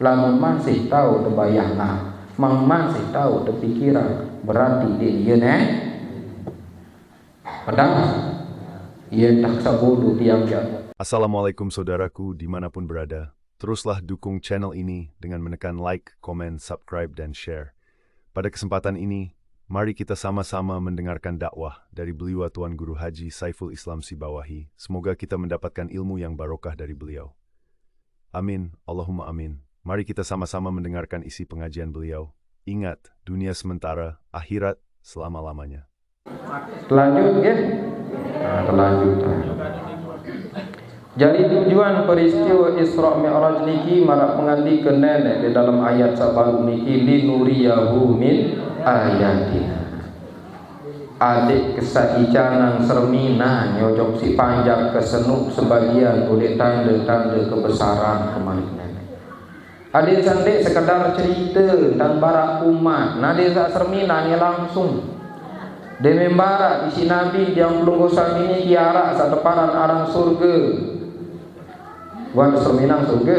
Lamun masih tahu terbayang masih tahu terpikiran, berarti dia pedang ia tak sabodo tiang jatuh. Assalamualaikum saudaraku dimanapun berada. Teruslah dukung channel ini dengan menekan like, komen, subscribe, dan share. Pada kesempatan ini, mari kita sama-sama mendengarkan dakwah dari beliau Tuan Guru Haji Saiful Islam Sibawahi. Semoga kita mendapatkan ilmu yang barokah dari beliau. Amin, Allahumma amin. Mari kita sama-sama mendengarkan isi pengajian beliau. Ingat, dunia sementara, akhirat selama-lamanya. Lanjut ya? Terlanjut. Jadi tujuan peristiwa Isra Mi'raj niki marak mengandikan nenek di dalam ayat sabaru niki linuriyahu min ayatina. Adik kesaicanang sermina nyojok si panjang kesenuk sebagian oleh tanda-tanda kebesaran kemarin nenek. Adik sandik sekedar cerita tentang barak umat. Nade sak sermina ni langsung. Demembara isi Nabi yang belum gosam ini kiara sak deparan arang surga. Wan serminang surga.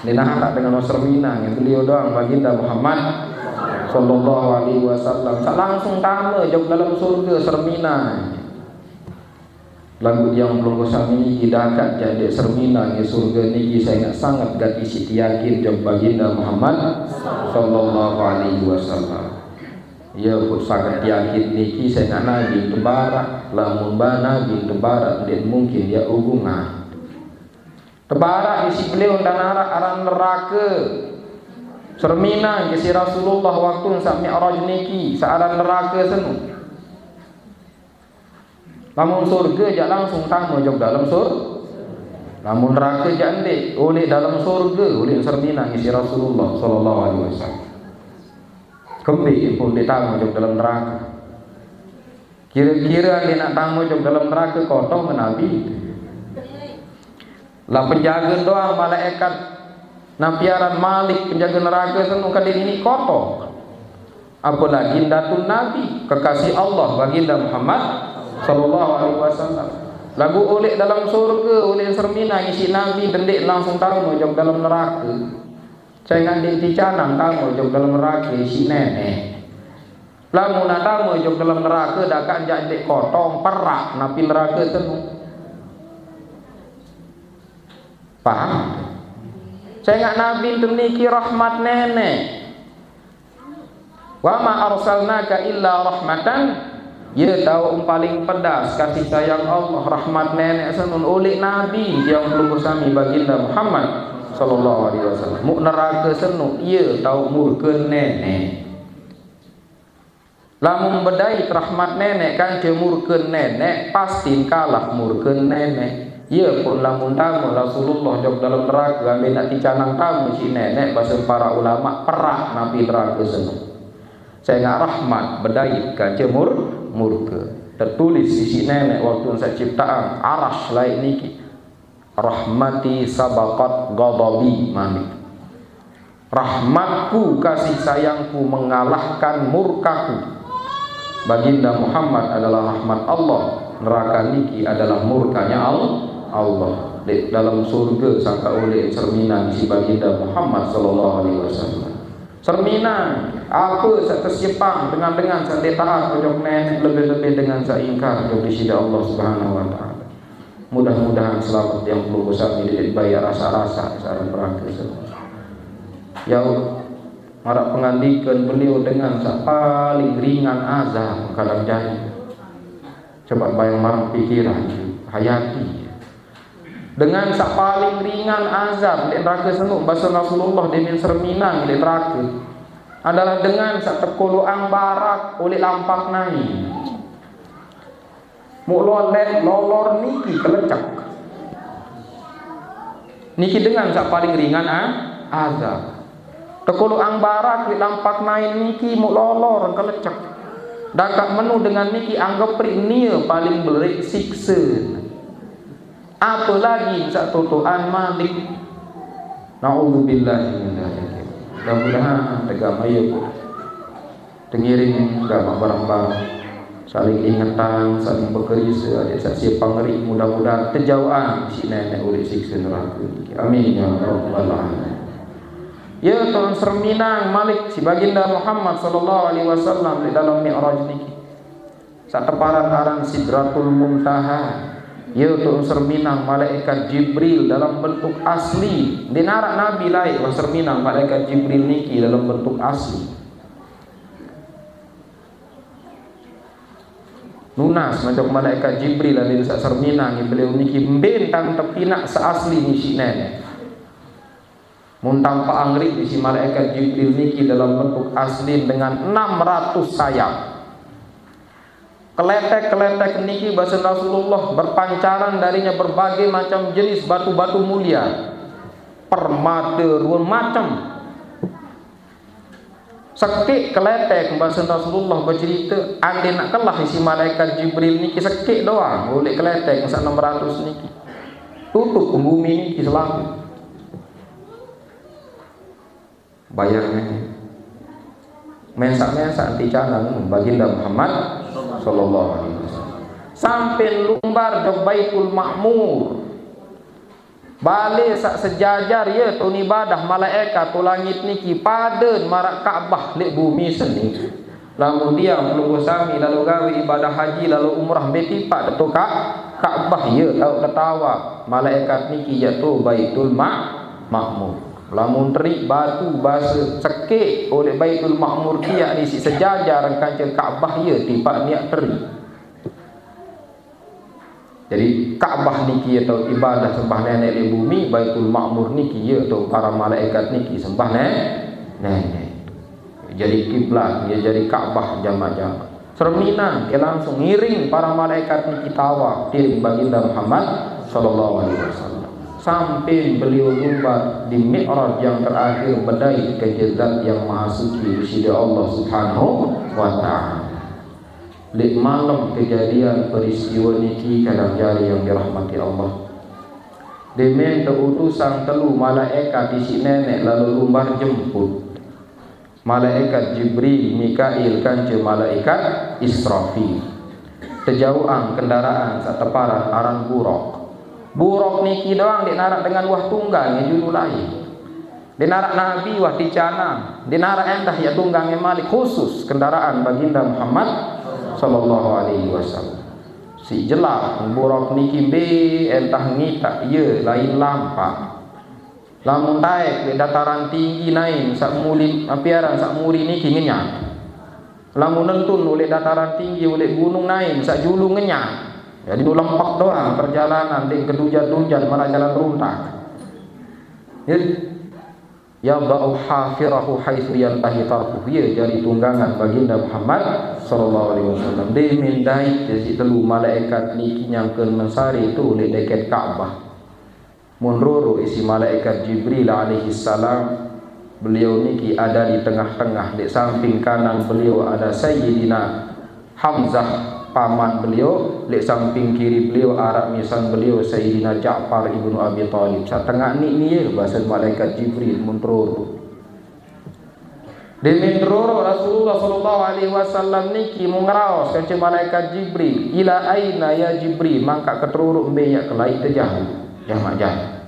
Dinah tak dengan serminang yang beliau doang baginda Muhammad sallallahu alaihi wasallam. Tak langsung tama jauh dalam surga serminang. Lagu yang belum gosam ini hidakat jadi serminang di surga ni saya sangat gati siti yakin jauh baginda Muhammad sallallahu alaihi wasallam. Ya pun sangat yakin niki saya nabi tebarak lamun nabi tebarak dan mungkin ya hubungan tebarak isi beliau dan arah neraka sermina isi Rasulullah waktu sak Mi'raj niki saaran neraka senu lamun surga jak langsung tamu jog dalam surga lamun neraka jak ndek oleh dalam surga oleh sermina isi Rasulullah sallallahu alaihi wasallam. Kembali pun dia tamu jauh dalam neraka. Kira-kira dia nak tamu jauh dalam neraka kotong Nabi. Lah penjaga doang malaikat napiaran Malik penjaga neraka senu kali ini kotong. Apalagi datun Nabi kekasih Allah baginda Muhammad sallallahu alaihi wasallam. Lagu oleh dalam surga oleh sermina isi Nabi dendek langsung tamu jauh dalam neraka. Saya nganding ti canang tamu jog dalam neraka si nenek. Lamun tamu jog dalam neraka dak kan jadi kotong perak napi neraka tenu. Paham? Saya ngak nabi temniki rahmat nenek. Wa ma arsalnaka illa rahmatan. Ya tahu paling pedas kasih sayang Allah rahmat nenek senun oleh nabi yang belum bersami baginda Muhammad sallallahu alaihi wasallam. Mu neraka senu ia tahu murkeun nenek. Lamun bedai rahmat nenek kan ke murkeun nenek pasti kalah murkeun nenek. Ia pun lamun tamu Rasulullah jog dalam neraka ambil nak dicanang tamu si nenek bahasa para ulama perak nabi neraka senu. Saya ngak rahmat bedai kan ke murke. Tertulis sisi nenek waktu saya ciptaan arash lain niki. Rahmati sabaqat ghadabi mani. Rahmatku kasih sayangku mengalahkan murkaku. Baginda Muhammad adalah rahmat Allah, neraka niki adalah murkanya Allah. Di dalam surga sangka oleh cerminan si baginda Muhammad sallallahu alaihi wasallam. Cerminan apa sak tersiapang dengan sak taat ojok nenek lebih-lebih dengan sak ingkar di sisi Allah Subhanahu wa taala. Mudah-mudahan selamat yang belum besar ini dibayar rasa-rasa saran neraka semua. Ya marak pengandikan beliau dengan paling ringan azab kadang jadi. Coba bayang marang pikiran hayati. Dengan paling ringan azab di neraka senu bahasa Rasulullah demin serminang di neraka adalah dengan tekuluang barak oleh lampak naik. Mulolet lolor niki kelecak. Niki dengan sak paling ringan azab. Tekulu ang barak di lampak nain niki mulolor kelecak. Dakak menu dengan niki anggap nia paling berik siksa. Apalagi sak tutuan Malik. Nauzubillahi min dzalik. Mudah-mudahan agama ieu tengiring agama barang-barang saling ingatan, saling bekerja, ada saksi pangeri, mudah-mudahan terjauhan si nenek oleh siksa neraka. Amin ya rabbal alamin. Ya Tuhan serminang Malik si baginda Muhammad sallallahu alaihi wasallam di dalam Mi'raj niki. Sateparan aran Sidratul Muntaha. Ya Tuhan serminang malaikat Jibril dalam bentuk asli. Dinarak Nabi lain wa serminang malaikat Jibril niki dalam bentuk asli. Nunas macam malaikat Jibril ada sak serminang beliau niki bentang tepinak seasli ni si nenek. Muntang paangrik di si malaikat Jibril niki dalam bentuk asli dengan 600 sayap. Keletek-keletek niki bahasa Rasulullah berpancaran darinya berbagai macam jenis batu-batu mulia, permata ruang macam. Sekik keletek bahasa Rasulullah bercerita ande nak kelah si malaikat Jibril niki sekik doang boleh keletek masa 600 niki. Tutup bumi niki selaku. Bayarnya mensak-mensak anti canang baginda Muhammad sallallahu alaihi wasallam sampai lumbar ke Baitul Ma'mur balik sak sejajar ya tu ibadah malaikat tu langit niki paden marak Kaabah lek bumi seni lamun dia melunggu sami lalu gawe ibadah haji lalu umrah betipak tu Kaabah ya tau ketawa malaikat niki ya tu Baitul Ma'mur. Lamun terik batu bahasa sekik oleh Baitul Ma'mur kia di si sejajar kancil Kaabah ya tipak niat terik. Jadi Kaabah niki atau ibadah sembah nenek di bumi, Baitul Ma'mur niki ya atau para malaikat niki sembah nenek. Jadi kiblat, ya jadi Kaabah jamaah-jamaah. Serminang dia langsung ngiring para malaikat niki tawa tiring baginda Muhammad sallallahu alaihi wasallam. Sampai beliau lumbar di Mi'raj yang terakhir bedai ke zat yang maha suci di sisi Allah Subhanahu wa ta'ala. Lek malam kejadian peristiwa niki kadang jari yang dirahmati Allah. Demen utusan telu malaikat di si nenek lalu lumbar jemput. Malaikat Jibril, Mikail kance malaikat Israfil. Terjauhan kendaraan sateparan aran buruk. Buruk niki doang dinarak dengan wah tunggang yang julu lain. Dinarak Nabi wah dicanang. Dinarak endah ya tunggang yang Malik khusus kendaraan baginda Muhammad sallallahu alaihi wasallam. Si jelak buruk niki be entah ngita ye lain lampak. Lamun taek di dataran tinggi naik sak muli apiaran sak muri niki ngenyak. Lamun nentun oleh dataran tinggi oleh gunung naik sak julu ngenyak. Jadi itu lempak doang perjalanan di kedujat-dujat malah jalan runtak. Ya ba'u hafirahu haitsu yantahi tarfuh. Ya jadi tunggangan baginda Muhammad sallallahu alaihi wasallam. Dia mendai jadi telu malaikat niki nyangkeun mensari itu oleh deket Ka'bah. Munruru isi malaikat Jibril alaihi salam. Beliau niki ada di tengah-tengah, di samping kanan beliau ada Sayyidina Hamzah paman beliau, lek samping kiri beliau arah misan beliau Sayyidina Ja'far ibnu Abi Thalib. Satengah ni ya bahasa malaikat Jibril muntroro. Demi troro Rasulullah sallallahu alaihi wasallam niki mengraos kance malaikat Jibril, ila aina ya Jibril, mangka ketroro mbeyak kelai terjauh. Ya majah.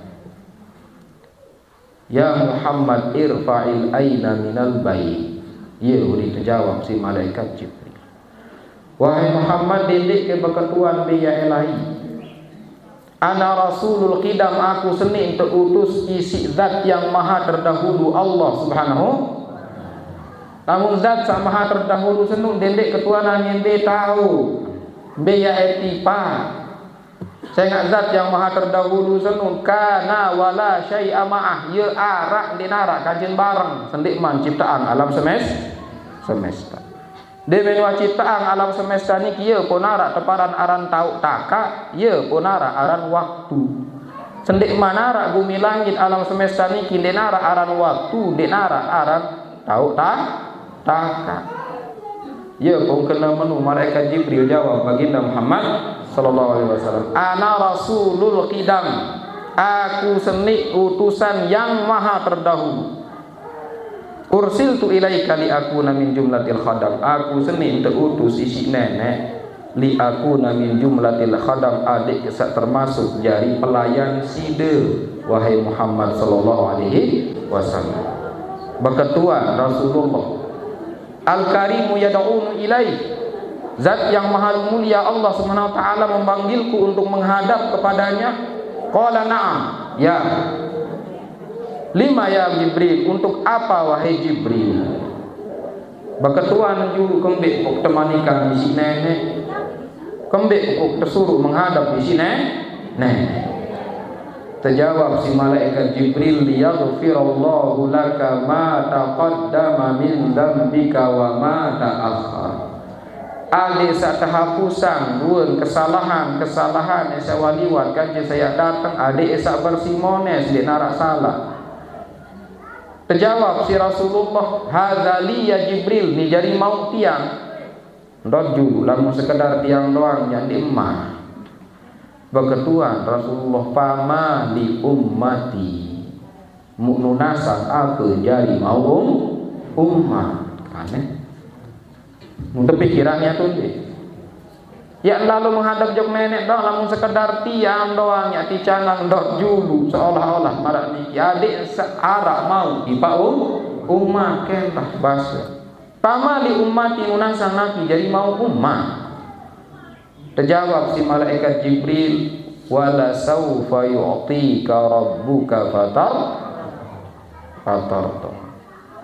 Ya Muhammad irfa'il aina minal bait. Ya uri terjawab si malaikat Jibril. Wahai Muhammad didik ke beketuan biya ilahi. Ana rasulul qidam, aku seni untuk utus isi zat yang maha terdahulu Allah subhanahu. Namun zat yang maha terdahulu senung didik ketuanan yang be tahu biya etipa. Saya zat yang maha terdahulu senung kana wala syai'a ma'ah ya arak dinarak kajen bareng sendikman ciptaan alam semesta. Demen ciptaan alam semesta ni kieu ponara teparan aran tau taka, ye ponara aran waktu. Sendik manara bumi langit alam semesta ni denara aran waktu, denara aran tau taka. Ye pun kena menu malaikat Jibril jawab baginda Muhammad sallallahu alaihi wasallam, ana rasulul qidam, aku seni utusan yang maha terdahulu. ursiltu ilaika li akuna min jumlatil khadam, aku seni teutus isi nenek li akuna min jumlatil khadam, adik termasuk jari pelayan side wahai Muhammad sallallahu alaihi wasallam. Beketuan Rasulullah, al-karimu yad'unu ilaih, zat yang maha mulia Allah Subhanahu wa taala memanggilku untuk menghadap kepadanya. Qala na'am, ya. Lima ya Jibril, untuk apa wahai Jibril? Beketuan juru kembik kok temanikan di sini nenek, kembik kok tersuruh menghadap di sini nenek. Terjawab si malaikat Jibril, liyaghfirallahu laka ma taqaddama min dzambika wa ma ta'akhkhar. Ade satahapusan dua kesalahan yang saya waliwat kan saya datang, ade esa bersimones di narak salah. Terjawab si Rasulullah, hadzali ya Jibril, ni jari mau tiang doju lamun sekedar tiang doang yang di emah. Beketuan Rasulullah, fama li ummati mununasan aku jari mau ummah. Aneh untuk pikirannya tuh deh. Ya lalu menghadap jok nenek doang lamun sekedar tiang doang ya ti canang dot julu seolah-olah marak niki adik searah mau ipa ummah kentah basa. Fama li ummati mununasan nabi jadi mau ummah. Terjawab si malaikat Jibril, wala saufa yu'tika rabbuka fatarta.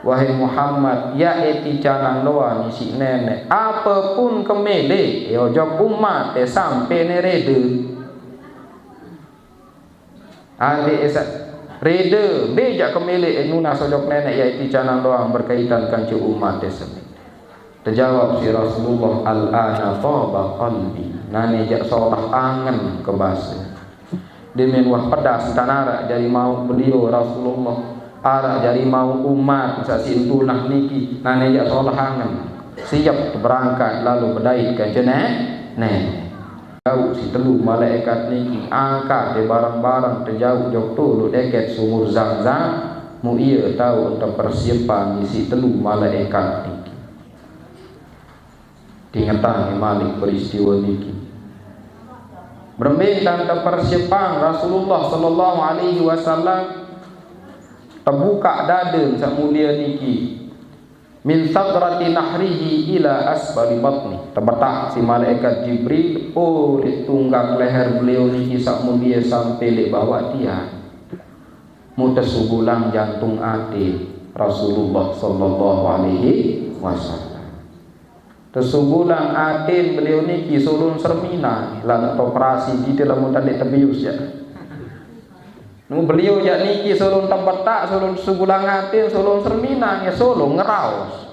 Wahai Muhammad, ya eti canang doa ni si nenek, apapun kemele ya ojo umat sampai nerede. Ade esa rede beja kemele nuna sojok nenek ya eti canang doang berkaitan kan umat tersebut. Terjawab si Rasulullah, al-ana taba qalbi, nani jak solah angen ke basa. Demen wah pedas tanara jadi mau beliau Rasulullah, ara jadi mau umat sasin tunah niki, nani jak solah angen siap berangkat lalu berdait ke jenek nek. Jauh si telu malaikat niki angkat de barang-barang terjauh jok tulu deket sumur Zam-Zam, mu iya tahu untuk persiapan si telu malaikat niki. Diingetan Malik peristiwa niki. Berbincang tentang persiapan Rasulullah sallallahu alaihi wasallam terbuka dada samulia niki min sadrati nahrihi ila asfali batni. Terbetak si malaikat Jibril di tunggang leher beliau niki samulia sampai di bawah dia. Mutesugulang jantung ati Rasulullah sallallahu alaihi wasallam. Tesubulang atin beliau niki sulun sermina lan operasi di dalam mutan tebius ya. Nu beliau ya niki sulun tempetak sulun subulang atin sulun sermina ya sulun ngeraos.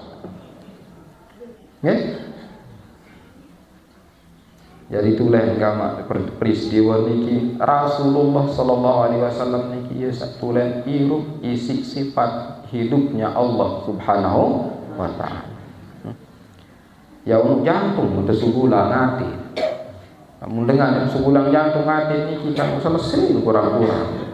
Ya. Jadi itulah agama peristiwa niki Rasulullah sallallahu alaihi wasallam niki ya satulen hirup isi sifat hidupnya Allah Subhanahu wa taala. Ya untuk jantung untuk subulang hati. Namun dengan subulang jantung hati ini kita selesai kurang-kurang.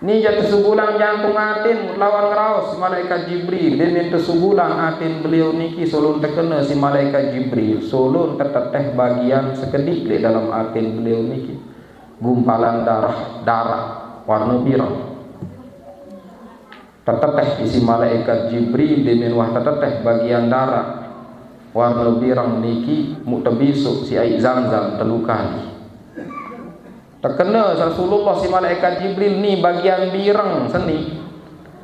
Ini jatuh subulang jantung hati lawan ngeraos malaikat Jibril. Dan itu subulang hati beliau niki solun terkena si malaikat Jibril. Solun terteteh bagian sekedik di dalam hati beliau niki. Gumpalan darah warna biru. Terteteh isi malaikat Jibril dan wah terteteh bagian darah warna birang niki mutabisuk si air Zam-Zam telukan. Terkena Rasulullah si malaikat Jibril ni bagian birang seni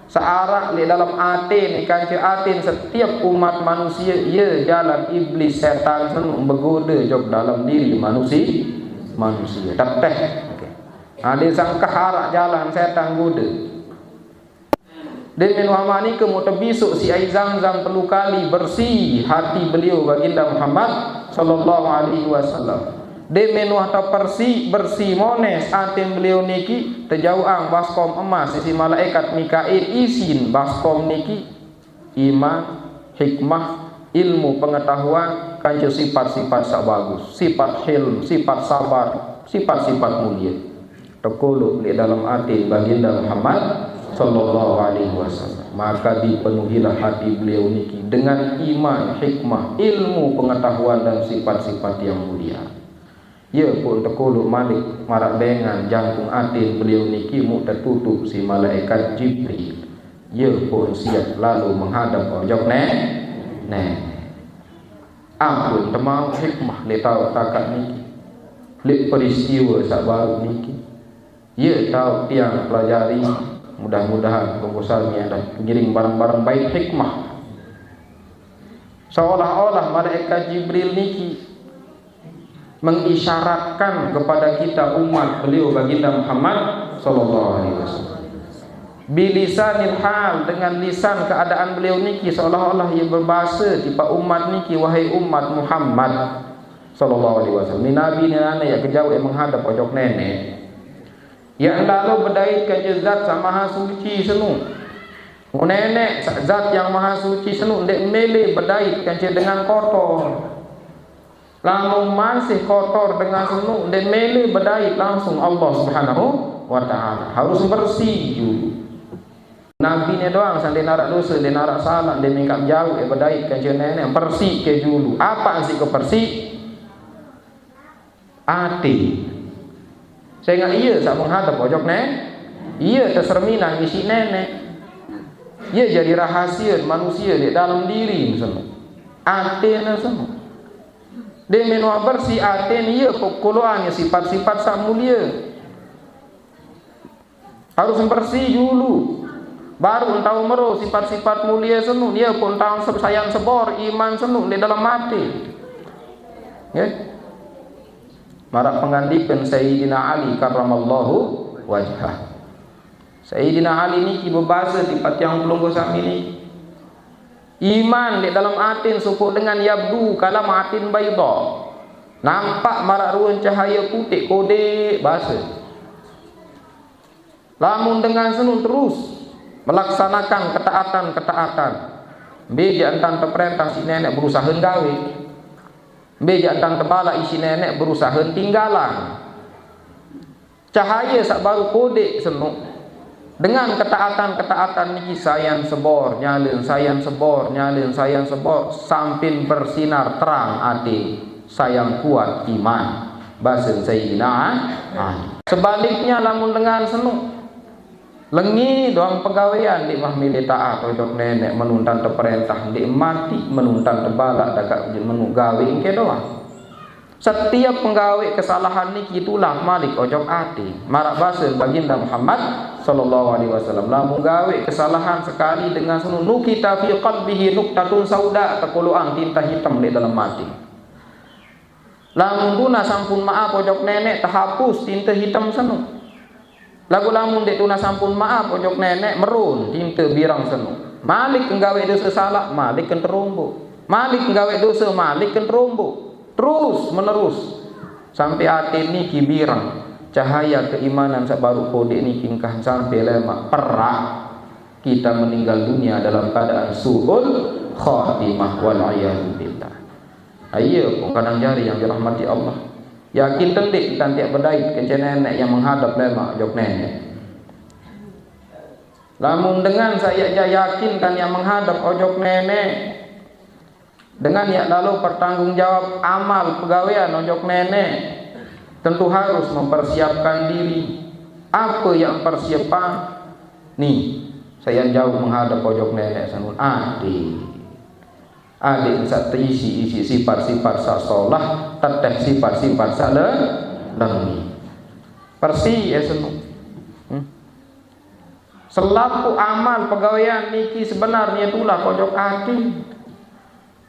searak di dalam atin ikan atin setiap umat manusia ia jalan iblis setan sen begoda jok dalam diri manusia teteh. Ada sangka harak jalan setan goda. Dan min wahmani kemutabisuk si air Zam-Zam perlu kali bersih hati beliau baginda Muhammad sallallahu alaihi wasallam. Dan min wahta bersih mones atin beliau niki terjauang baskom emas si malaikat Mikail isin baskom niki iman, hikmah, ilmu, pengetahuan kancu sifat-sifat sak bagus, sifat hilm, sifat sabar, sifat-sifat mulia. Terkolok di dalam hati baginda Muhammad sallallahu alaihi wasallam. Maka dipenuhilah hati beliau niki dengan iman, hikmah, ilmu, pengetahuan dan sifat-sifat yang mulia. Ya pun terkuluk malik marak dengan jantung atin beliau niki mu tertutup si malaikat Jibril. Ya pun siap lalu menghadap ojok ampun temang hikmah le tahu takat niki. Le peristiwa sak baru niki. Ya tahu tiang pelajari, mudah-mudahan pengusahanya dan pengiring barang-barang baik hikmah. Seolah-olah malaikat Jibril niki mengisyaratkan kepada kita umat beliau baginda Muhammad sallallahu alaihi wasallam. Bilisanil hal, dengan lisan keadaan beliau niki seolah-olah ia berbahasa tipa umat niki, wahai umat Muhammad sallallahu alaihi wasallam. Ni nabi ni anak yang kejauh yang menghadap ojok nenek. Yang lalu berdaitkan zat sama maha suci senu. Nenek zat yang maha suci senu dek mele berdaitkan dengan kotor. Lamun masih kotor dengan senu dek mele berdait langsung Allah Subhanahu wa taala. Harus bersih dulu. Nabi ni doang sampai narak dosa, dia narak salah, dia mingkap jauh, dia berdaitkan nenek bersih ke dulu. Apa sih ke bersih? Hati. Saya ingat ia saat menghadap ojok nenek, ia terserminah isi nenek. Ia jadi rahasia manusia di dalam diri semua. Hati semua. Dia menua bersih hati ia keluarnya sifat-sifat sak mulia. Harus bersih dulu. Baru tahu meru sifat-sifat mulia senu. Dia pun tahu sayang sebor iman senu di dalam hati. Ya. Marak pengandikan Sayyidina Ali karramallahu wajhah. Sayyidina Ali niki berbahasa di yang pelunggu sami ni. Iman di dalam atin supuk dengan yabdu kalam atin bayda. Nampak marak ruang cahaya putih kode bahasa. Lamun dengan senu terus melaksanakan ketaatan. Bejak tante perintah si nenek berusaha gawe. Bejak tante bala isi nenek berusaha tinggalan. Cahaya sak baru kode senu. Dengan ketaatan niki sayan sebor, nyalin sayan sebor sampai bersinar terang ati sayang kuat iman. Bahasa Sayyidina Ali. Sebaliknya lamun dengan senu lengi doang pegawaian di mahmili taat ojok nenek menuntan perintah di mati menuntan tebalak dagat menu gawe ke doang. Setiap penggawe kesalahan niki itulah malik ojok ati. Marak bahasa baginda Muhammad sallallahu alaihi wasallam. Lamun gawe kesalahan sekali dengan sunu nukita fi qalbihi nuktatun sauda, tekuluang tinta hitam di dalam mati. Lamun tuna sampun maaf ojok nenek terhapus tinta hitam senu. Lagu lamun dek tuna sampun maaf ojok nenek merun tinta birang senu. Malik nggawe dosa salah, malik kan terumbu. Malik nggawe dosa, malik kan terumbu. Terus menerus sampai hati niki birang cahaya keimanan sabaru kode niki kingkah sampai lemak perak kita meninggal dunia dalam keadaan su'ul khatimah wal a'yadu billah. Ayo kadang jari yang dirahmati Allah. Yakin tendik kita tiap berdait kencen nenek yang menghadap lemak jok nenek. Lamun dengan saya yakin kan yang menghadap ojok nenek dengan ya lalu bertanggungjawab amal pegawaian ojok nenek, tentu harus mempersiapkan diri. Apa yang persiapan? Nih, saya jauh menghadap ojok nenek sanun adik bisa terisi sifat-sifat sasolah, teteh sifat-sifat salengi. Persi ya senu. Selaku amal pegawaian niki sebenarnya itulah ojok hati.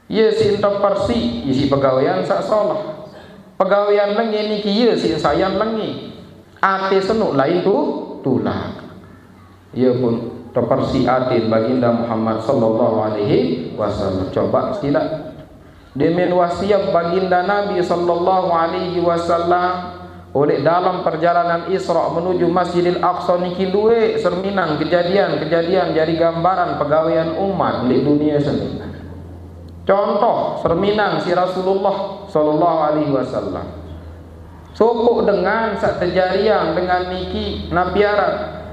Ia si entok persi, isi pegawaian sak solah. Pegawaian lengi niki ia si sayang lengi. Ate senuk lain tu tulah. Ia pun terpersi atin baginda Muhammad sallallahu alaihi wasallam. Coba tidak. Demikian wasiat baginda Nabi sallallahu alaihi wasallam oleh dalam perjalanan Isra menuju Masjidil Aqsa niki luwe serminang kejadian-kejadian jadi gambaran pegawaian umat di dunia sendiri. Contoh serminang si Rasulullah sallallahu alaihi wasallam. Sopok dengan sak terjariang dengan niki napiaran.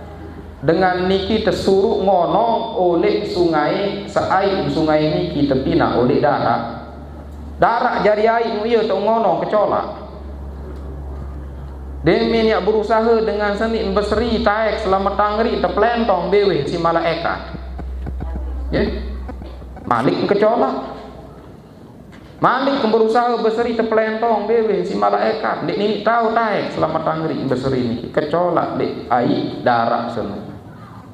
dengan niki tersuruh ngonong oleh sungai seair sungai niki terpina oleh darak jari air ia tu ngonong kecolak. Demi yang berusaha dengan seni berseri taek selama tangri terpelentong bewe si malaikat. Ya. Malik kecolak. Malik berusaha berseri terpelentong bewe si malaikat. Dek ni tahu taek selama tangri berseri ni kecolak dek air darak semua.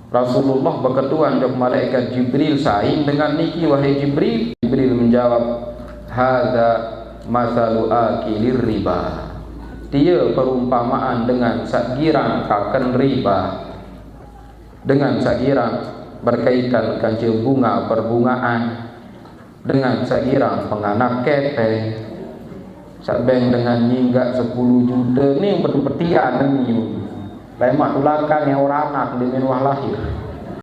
Rasulullah berketuan kepada malaikat Jibril saing dengan niki wahai Jibril. Jibril menjawab, hadza masalu akilir riba. Dia perumpamaan dengan sakgirang kaken riba. Dengan sakgirang berkaitan dengan bunga perbungaan. Dengan sakgirang penganak kete. Sabeng dengan nyinggak 10 juta ni betul-betian ni. Lemak tulakan yang orang anak di menuah lahir.